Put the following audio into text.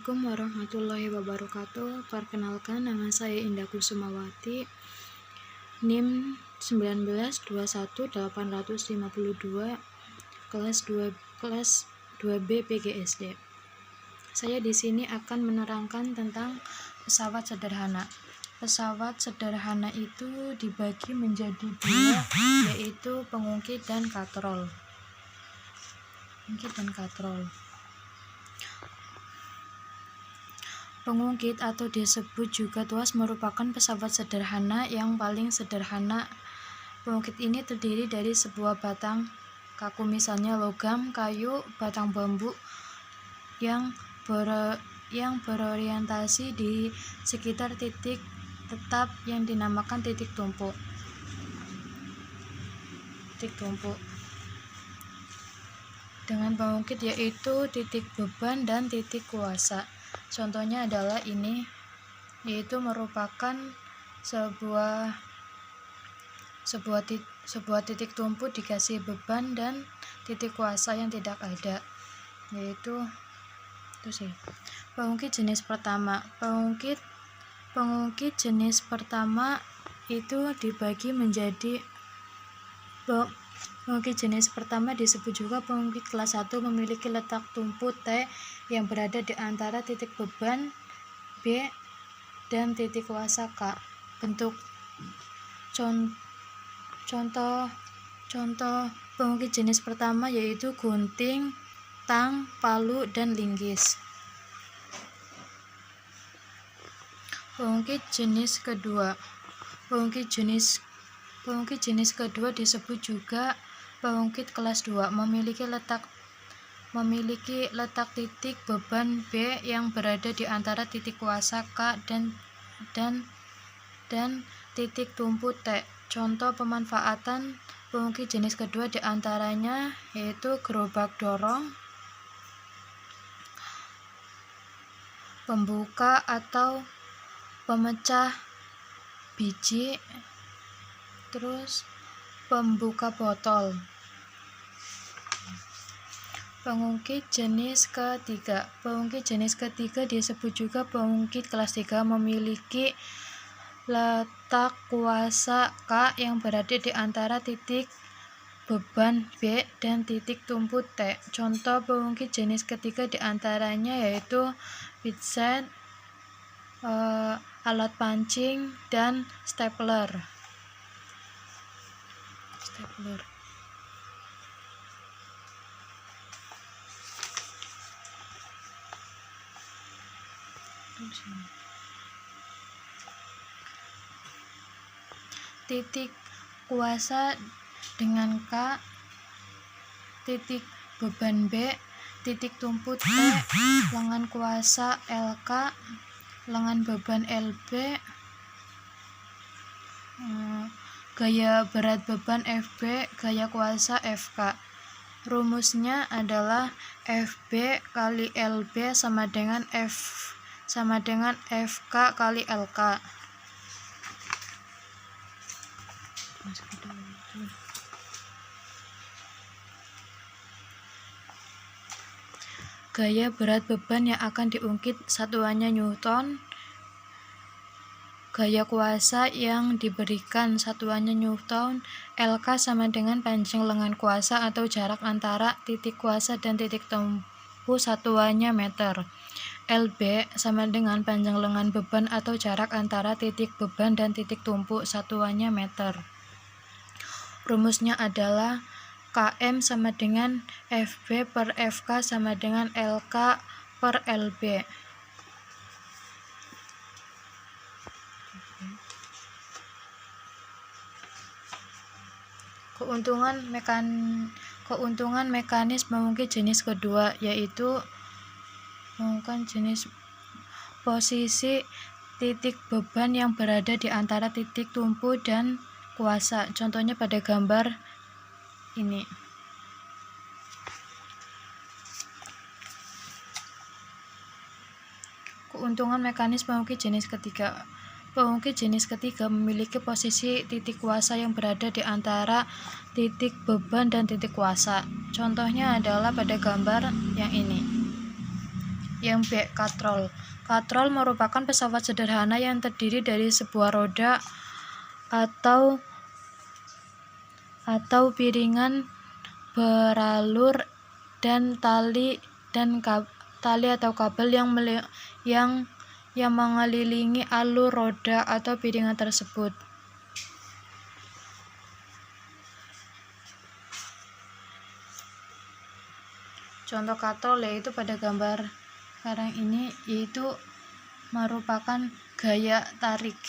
Assalamualaikum warahmatullahi wabarakatuh. Perkenalkan, nama saya Indah Kusumawati, NIM 1921852, kelas 2B PGSD. Saya di sini akan menerangkan tentang pesawat sederhana. Pesawat sederhana itu dibagi menjadi dua, yaitu pengungkit dan katrol. Pengungkit atau disebut juga tuas merupakan pesawat sederhana yang paling sederhana. Pengungkit ini terdiri dari sebuah batang kaku, misalnya logam, kayu, batang bambu yang berorientasi di sekitar titik tetap yang dinamakan titik tumpuk. Dengan pengungkit yaitu titik beban dan titik kuasa. Contohnya adalah ini, yaitu merupakan sebuah titik tumpuk dikasih beban dan titik kuasa yang tidak ada, yaitu itu sih. Pengungkit jenis pertama. Pengungkit jenis pertama itu dibagi menjadi pengungkit jenis pertama disebut juga pengungkit kelas 1, memiliki letak tumpuk T yang berada di antara titik beban B dan titik kuasa K. Bentuk contoh pengungkit jenis pertama yaitu gunting, tang, palu, dan linggis. Pengungkit jenis kedua. Pengungkit jenis kedua disebut juga pengungkit kelas 2, memiliki letak titik beban B yang berada di antara titik kuasa K dan titik tumpuk T. Contoh pemanfaatan pengungkit jenis kedua diantaranya yaitu gerobak dorong, pembuka atau pemecah biji, terus pembuka botol. Pengungkit jenis ketiga. Pengungkit jenis ketiga disebut juga pengungkit kelas 3, memiliki letak kuasa K yang berada di antara titik beban B dan titik tumpuk T. Contoh pengungkit jenis ketiga diantaranya yaitu pinset, alat pancing, dan stapler. Titik kuasa dengan K, titik beban B, titik tumpuk T, lengan kuasa LK, lengan beban LB, gaya berat beban FB, gaya kuasa FK. Rumusnya adalah FB kali LB sama dengan FK kali LK. Gaya berat beban yang akan diungkit satuannya Newton. Gaya kuasa yang diberikan satuannya Newton. LK sama dengan panjang lengan kuasa atau jarak antara titik kuasa dan titik tumpuk, satuannya meter. LB sama dengan panjang lengan beban atau jarak antara titik beban dan titik tumpuk, satuannya meter. Rumusnya adalah KM sama dengan FB per FK sama dengan LK per LB. Keuntungan mekanis pengungkit jenis kedua yaitu jenis posisi titik beban yang berada di antara titik tumpuk dan kuasa. Contohnya pada gambar ini. Keuntungan mekanis pengungkit jenis ketiga. Pengungkit jenis ketiga memiliki posisi titik kuasa yang berada di antara titik beban dan titik kuasa. Contohnya adalah pada gambar yang ini. Yang B. Katrol. Katrol merupakan pesawat sederhana yang terdiri dari sebuah roda atau piringan beralur dan tali atau kabel yang mengelilingi alur roda atau piringan tersebut. Contoh katrol yaitu pada gambar sekarang ini, yaitu merupakan gaya tarik.